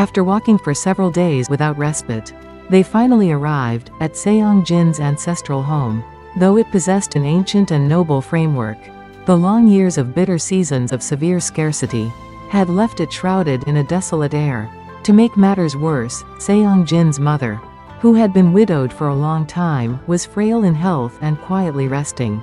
After walking for several days without respite, they finally arrived at Seong-jin's ancestral home. Though it possessed an ancient and noble framework, the long years of bitter seasons of severe scarcity had left it shrouded in a desolate air. To make matters worse, Seong-jin's mother, who had been widowed for a long time, was frail in health and quietly resting.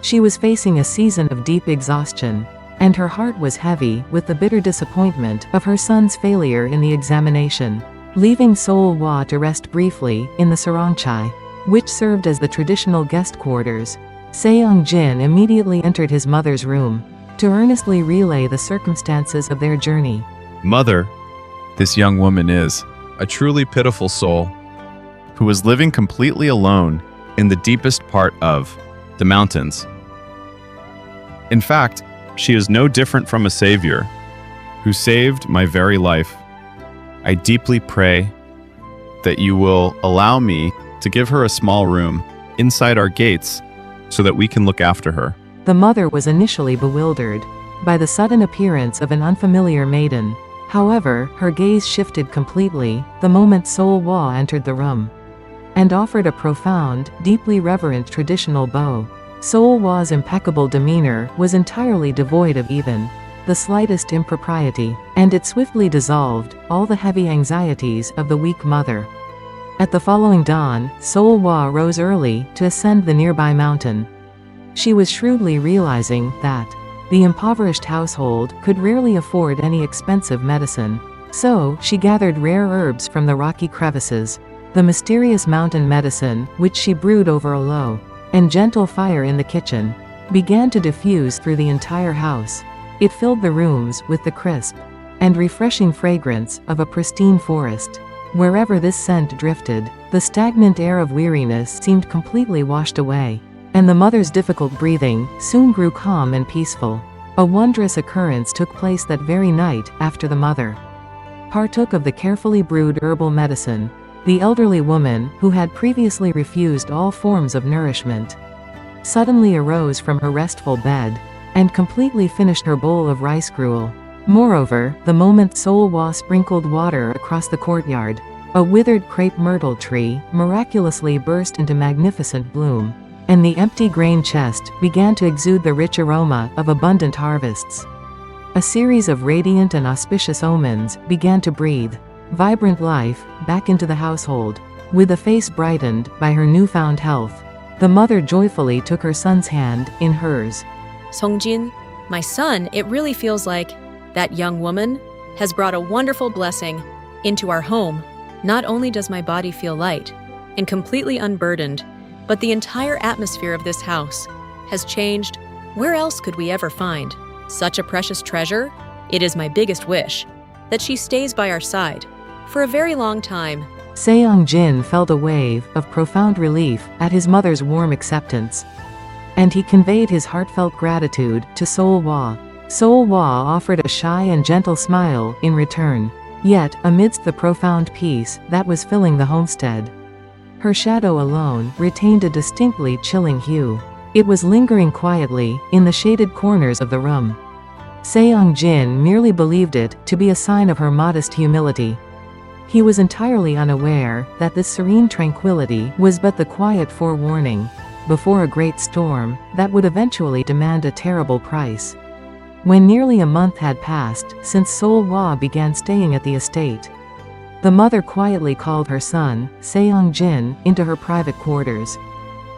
She was facing a season of deep exhaustion, and her heart was heavy with the bitter disappointment of her son's failure in the examination. Leaving Seol-hwa to rest briefly in the sarongchai, which served as the traditional guest quarters, Seong-jin immediately entered his mother's room to earnestly relay the circumstances of their journey. Mother, this young woman is a truly pitiful soul who was living completely alone in the deepest part of the mountains. In fact, she is no different from a savior who saved my very life. I deeply pray that you will allow me to give her a small room inside our gates so that we can look after her. The mother was initially bewildered by the sudden appearance of an unfamiliar maiden. However, her gaze shifted completely the moment Seol-hwa entered the room and offered a profound, deeply reverent traditional bow. Seol-hwa's impeccable demeanor was entirely devoid of even the slightest impropriety, and it swiftly dissolved all the heavy anxieties of the weak mother. At the following dawn, Seol-hwa rose early to ascend the nearby mountain. She was shrewdly realizing that the impoverished household could rarely afford any expensive medicine. So, she gathered rare herbs from the rocky crevices. The mysterious mountain medicine, which she brewed over a low and gentle fire in the kitchen, began to diffuse through the entire house. It filled the rooms with the crisp and refreshing fragrance of a pristine forest. Wherever this scent drifted, the stagnant air of weariness seemed completely washed away, and the mother's difficult breathing soon grew calm and peaceful. A wondrous occurrence took place that very night after the mother partook of the carefully brewed herbal medicine. The elderly woman, who had previously refused all forms of nourishment, suddenly arose from her restful bed and completely finished her bowl of rice gruel. Moreover, the moment Seol-hwa sprinkled water across the courtyard, a withered crepe myrtle tree miraculously burst into magnificent bloom, and the empty grain chest began to exude the rich aroma of abundant harvests. A series of radiant and auspicious omens began to breathe vibrant life back into the household. With a face brightened by her newfound health, the mother joyfully took her son's hand in hers. Seong-jin, my son, it really feels like that young woman has brought a wonderful blessing into our home. Not only does my body feel light and completely unburdened, but the entire atmosphere of this house has changed. Where else could we ever find such a precious treasure? It is my biggest wish that she stays by our side for a very long time. Seong-jin felt a wave of profound relief at his mother's warm acceptance, and he conveyed his heartfelt gratitude to Seol-hwa. Seol-hwa offered a shy and gentle smile in return. Yet, amidst the profound peace that was filling the homestead, her shadow alone retained a distinctly chilling hue. It was lingering quietly in the shaded corners of the room. Seong-jin merely believed it to be a sign of her modest humility. He was entirely unaware that this serene tranquility was but the quiet forewarning before a great storm that would eventually demand a terrible price. When nearly a month had passed since Seol-hwa began staying at the estate, the mother quietly called her son, Seong-jin, into her private quarters.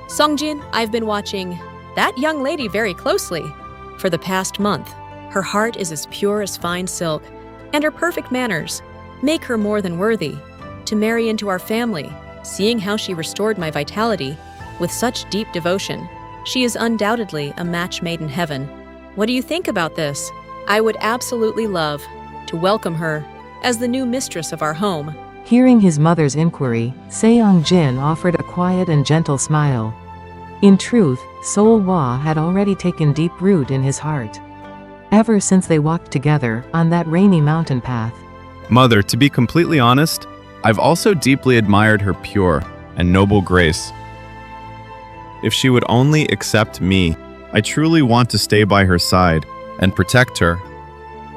Seong-jin, I've been watching that young lady very closely for the past month. Her heart is as pure as fine silk, and her perfect manners make her more than worthy to marry into our family. Seeing how she restored my vitality with such deep devotion, she is undoubtedly a match made in heaven. What do you think about this? I would absolutely love to welcome her as the new mistress of our home. Hearing his mother's inquiry, Seong-jin offered a quiet and gentle smile. In truth, Seol-hwa had already taken deep root in his heart, ever since they walked together on that rainy mountain path. Mother, to be completely honest, I've also deeply admired her pure and noble grace. If she would only accept me, I truly want to stay by her side and protect her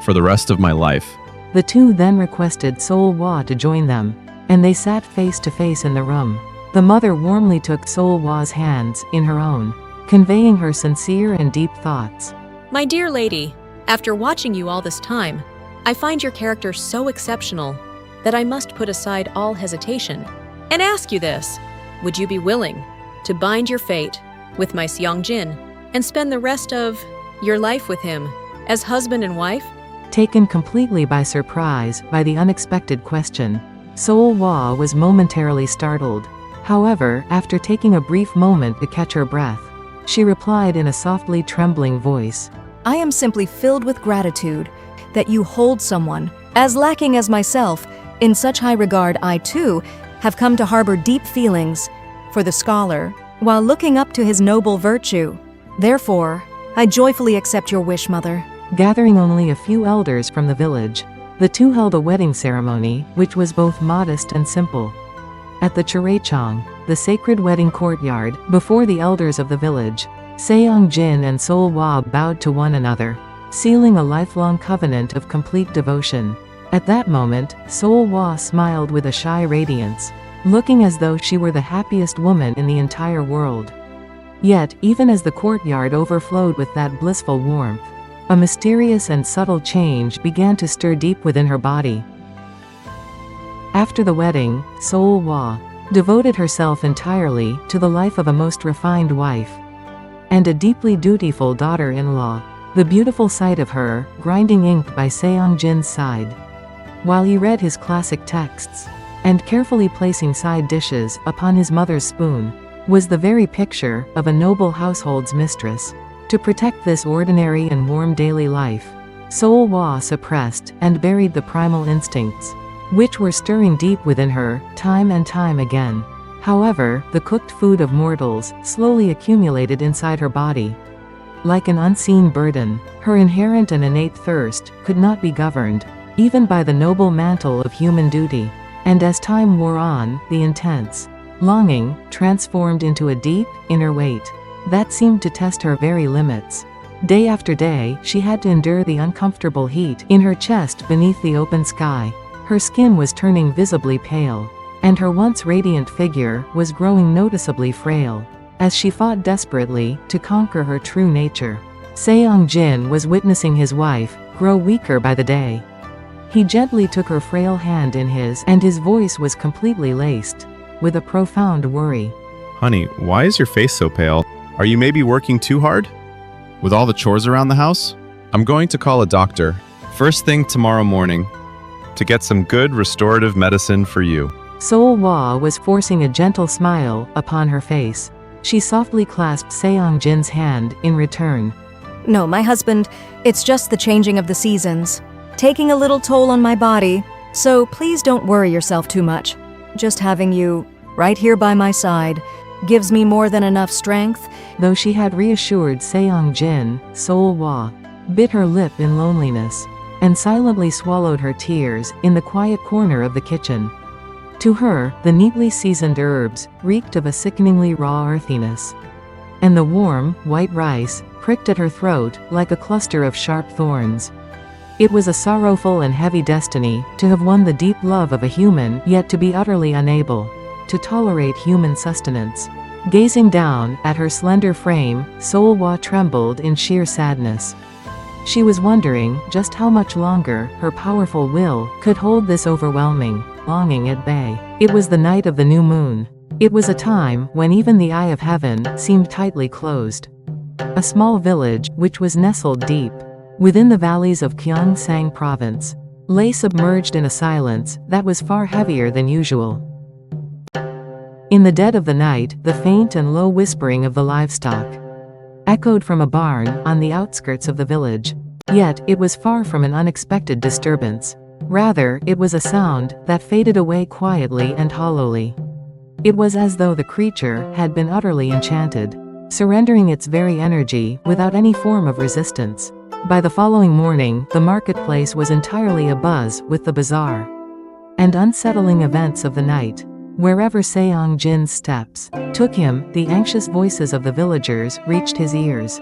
for the rest of my life. The two then requested Seol-hwa to join them, and they sat face to face in the room. The mother warmly took Seol-hwa's hands in her own, conveying her sincere and deep thoughts. My dear lady, after watching you all this time, I find your character so exceptional that I must put aside all hesitation and ask you this. Would you be willing to bind your fate with my Seong-jin and spend the rest of your life with him as husband and wife? Taken completely by surprise by the unexpected question, Seol-hwa was momentarily startled. However, after taking a brief moment to catch her breath, she replied in a softly trembling voice, I am simply filled with gratitude that you hold someone, as lacking as myself, in such high regard. I, too, have come to harbor deep feelings for the scholar, while looking up to his noble virtue. Therefore, I joyfully accept your wish, mother. Gathering only a few elders from the village, the two held a wedding ceremony, which was both modest and simple. At the Chorachong, the sacred wedding courtyard, before the elders of the village, Seong-jin and Seol-hwa bowed to one another, sealing a lifelong covenant of complete devotion. At that moment, Seol-hwa smiled with a shy radiance, looking as though she were the happiest woman in the entire world. Yet, even as the courtyard overflowed with that blissful warmth, a mysterious and subtle change began to stir deep within her body. After the wedding, Seol-hwa devoted herself entirely to the life of a most refined wife and a deeply dutiful daughter-in-law. The beautiful sight of her, grinding ink by Seong-jin's side, while he read his classic texts, and carefully placing side dishes upon his mother's spoon, was the very picture of a noble household's mistress. To protect this ordinary and warm daily life, Seol-hwa suppressed and buried the primal instincts, which were stirring deep within her, time and time again. However, the cooked food of mortals slowly accumulated inside her body. Like an unseen burden, her inherent and innate thirst could not be governed, even by the noble mantle of human duty. And as time wore on, the intense longing transformed into a deep, inner weight that seemed to test her very limits. Day after day, she had to endure the uncomfortable heat in her chest beneath the open sky. Her skin was turning visibly pale, and her once radiant figure was growing noticeably frail, as she fought desperately to conquer her true nature. Seong-jin was witnessing his wife grow weaker by the day. He gently took her frail hand in his, and his voice was completely laced with a profound worry. Honey, why is your face so pale? Are you maybe working too hard? With all the chores around the house? I'm going to call a doctor first thing tomorrow morning to get some good restorative medicine for you. Seol-hwa was forcing a gentle smile upon her face. She softly clasped Seong-jin's hand in return. No, my husband, it's just the changing of the seasons, taking a little toll on my body, so please don't worry yourself too much. Just having you right here by my side gives me more than enough strength. Though she had reassured Seong-jin, Seol-hwa bit her lip in loneliness and silently swallowed her tears in the quiet corner of the kitchen. To her, the neatly seasoned herbs reeked of a sickeningly raw earthiness, and the warm, white rice pricked at her throat like a cluster of sharp thorns. It was a sorrowful and heavy destiny to have won the deep love of a human, yet to be utterly unable to tolerate human sustenance. Gazing down at her slender frame, Seol-hwa trembled in sheer sadness. She was wondering just how much longer her powerful will could hold this overwhelming longing at bay. It was the night of the new moon. It was a time when even the eye of heaven seemed tightly closed. A small village, which was nestled deep within the valleys of Gyeongsang province, lay submerged in a silence that was far heavier than usual. In the dead of the night, the faint and low whispering of the livestock echoed from a barn on the outskirts of the village. Yet, it was far from an unexpected disturbance. Rather, it was a sound that faded away quietly and hollowly. It was as though the creature had been utterly enchanted, surrendering its very energy without any form of resistance. By the following morning, the marketplace was entirely abuzz with the bizarre and unsettling events of the night. Wherever Seong-jin's steps took him, the anxious voices of the villagers reached his ears.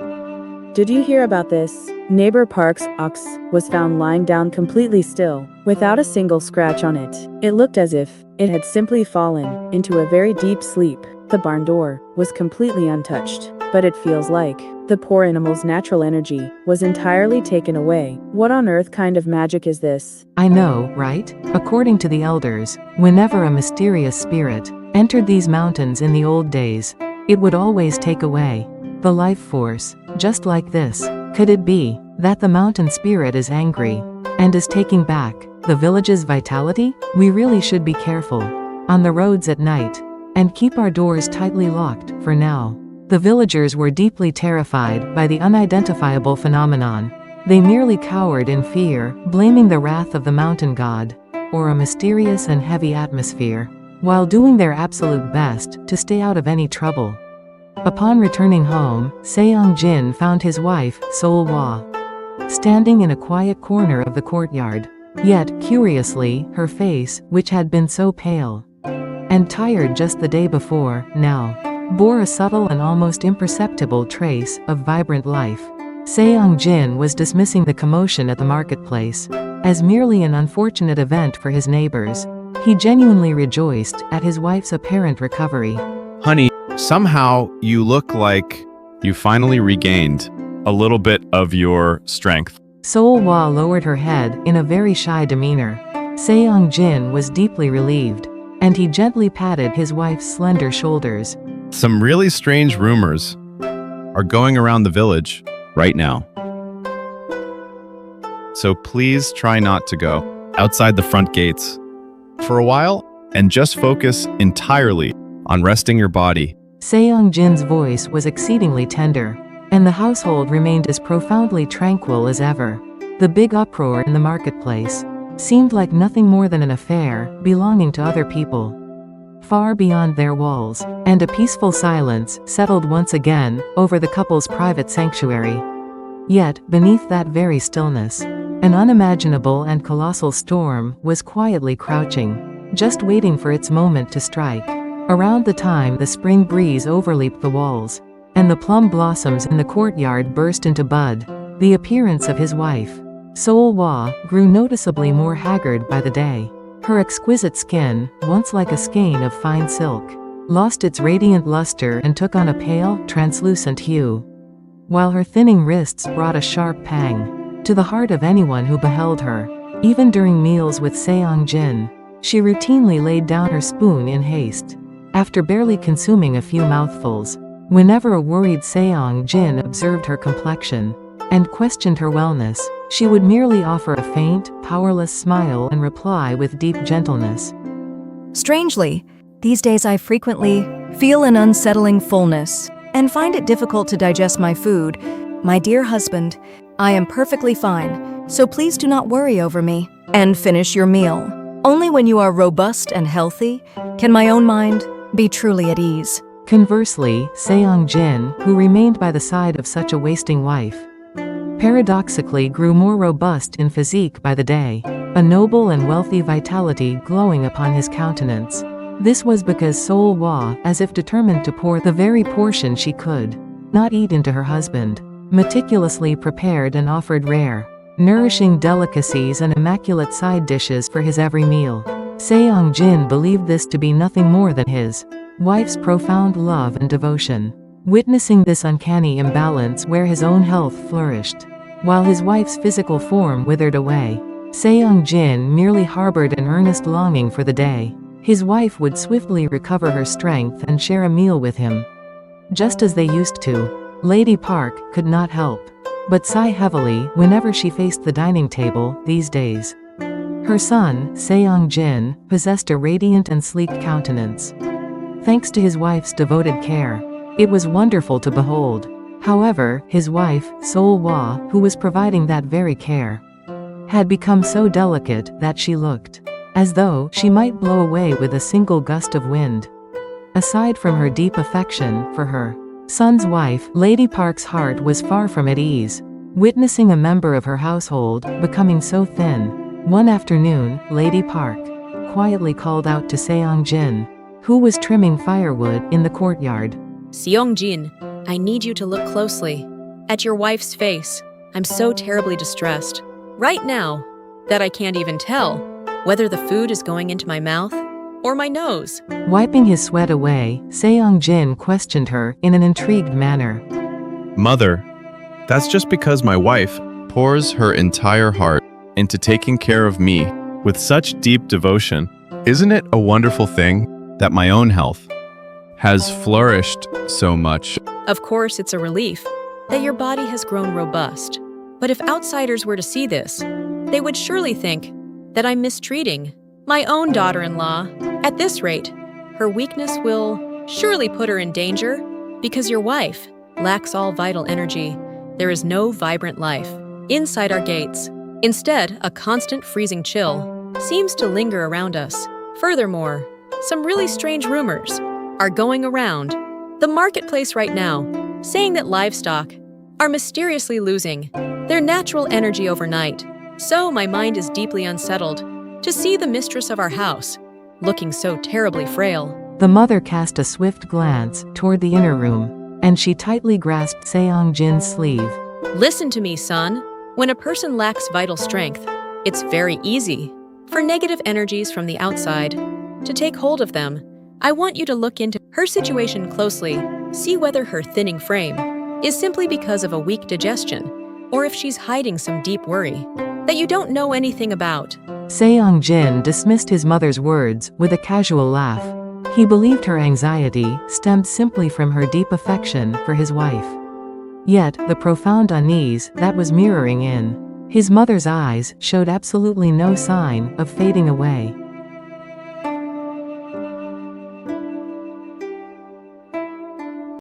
Did you hear about this? Neighbor Park's ox was found lying down completely still, without a single scratch on it. It looked as if it had simply fallen into a very deep sleep. The barn door was completely untouched, but it feels like the poor animal's natural energy was entirely taken away. What on earth kind of magic is this? I know, right? According to the elders, whenever a mysterious spirit entered these mountains in the old days, it would always take away the life force, just like this. Could it be that the mountain spirit is angry and is taking back the village's vitality? We really should be careful on the roads at night and keep our doors tightly locked for now. The villagers were deeply terrified by the unidentifiable phenomenon. They merely cowered in fear, blaming the wrath of the mountain god or a mysterious and heavy atmosphere, while doing their absolute best to stay out of any trouble. Upon returning home, Seong-jin found his wife, Seol-hwa, standing in a quiet corner of the courtyard. Yet, curiously, her face, which had been so pale and tired just the day before, now bore a subtle and almost imperceptible trace of vibrant life. Seong-jin was dismissing the commotion at the marketplace as merely an unfortunate event for his neighbors. He genuinely rejoiced at his wife's apparent recovery. Honey, somehow you look like you finally regained a little bit of your strength. Seol-hwa lowered her head in a very shy demeanor. Seong-jin was deeply relieved, and he gently patted his wife's slender shoulders. Some really strange rumors are going around the village right now. So please try not to go outside the front gates for a while and just focus entirely on resting your body. Seong-jin's voice was exceedingly tender, and the household remained as profoundly tranquil as ever. The big uproar in the marketplace seemed like nothing more than an affair belonging to other people, far beyond their walls, and a peaceful silence settled once again over the couple's private sanctuary. Yet, beneath that very stillness, an unimaginable and colossal storm was quietly crouching, just waiting for its moment to strike. Around the time the spring breeze overleaped the walls, and the plum blossoms in the courtyard burst into bud, the appearance of his wife, Seol-hwa, grew noticeably more haggard by the day. Her exquisite skin, once like a skein of fine silk, lost its radiant luster and took on a pale, translucent hue, while her thinning wrists brought a sharp pang to the heart of anyone who beheld her. Even during meals with Seong-jin, she routinely laid down her spoon in haste, after barely consuming a few mouthfuls. Whenever a worried Seong-jin observed her complexion and questioned her wellness, she would merely offer a faint, powerless smile and reply with deep gentleness. Strangely, these days I frequently feel an unsettling fullness and find it difficult to digest my food. My dear husband, I am perfectly fine, so please do not worry over me and finish your meal. Only when you are robust and healthy can my own mind be truly at ease. Conversely, Seong-jin, who remained by the side of such a wasting wife, paradoxically grew more robust in physique by the day, a noble and wealthy vitality glowing upon his countenance. This was because Seol-hwa, as if determined to pour the very portion she could not eat into her husband, meticulously prepared and offered rare, nourishing delicacies and immaculate side dishes for his every meal. Seong-jin believed this to be nothing more than his wife's profound love and devotion. Witnessing this uncanny imbalance where his own health flourished, while his wife's physical form withered away, Seong-jin merely harbored an earnest longing for the day his wife would swiftly recover her strength and share a meal with him, just as they used to. Lady Park could not help but sigh heavily whenever she faced the dining table these days. Her son, Seong-jin, possessed a radiant and sleek countenance. Thanks to his wife's devoted care, it was wonderful to behold. However, his wife, Seol-hwa, who was providing that very care, had become so delicate that she looked as though she might blow away with a single gust of wind. Aside from her deep affection for her son's wife, Lady Park's heart was far from at ease, witnessing a member of her household becoming so thin. One afternoon, Lady Park quietly called out to Seong-jin, who was trimming firewood in the courtyard. Seong-jin, I need you to look closely. at your wife's face. I'm so terribly distressed right now that I can't even tell whether the food is going into my mouth or my nose. Wiping his sweat away, Seong-jin questioned her in an intrigued manner. Mother, that's just because my wife pours her entire heart into taking care of me with such deep devotion. Isn't it a wonderful thing that my own health has flourished so much? Of course, it's a relief that your body has grown robust. But if outsiders were to see this, they would surely think that I'm mistreating my own daughter-in-law. At this rate, her weakness will surely put her in danger because your wife lacks all vital energy. There is no vibrant life inside our gates. Instead, a constant freezing chill seems to linger around us. Furthermore, some really strange rumors are going around the marketplace right now, saying that livestock are mysteriously losing their natural energy overnight. So my mind is deeply unsettled to see the mistress of our house looking so terribly frail. The mother cast a swift glance toward the inner room, and she tightly grasped Seong-jin's sleeve. Listen to me, son. When a person lacks vital strength, it's very easy for negative energies from the outside to take hold of them. I want you to look into her situation closely, see whether her thinning frame is simply because of a weak digestion, or if she's hiding some deep worry that you don't know anything about. Seong-jin dismissed his mother's words with a casual laugh. He believed her anxiety stemmed simply from her deep affection for his wife. Yet, the profound unease that was mirroring in his mother's eyes showed absolutely no sign of fading away.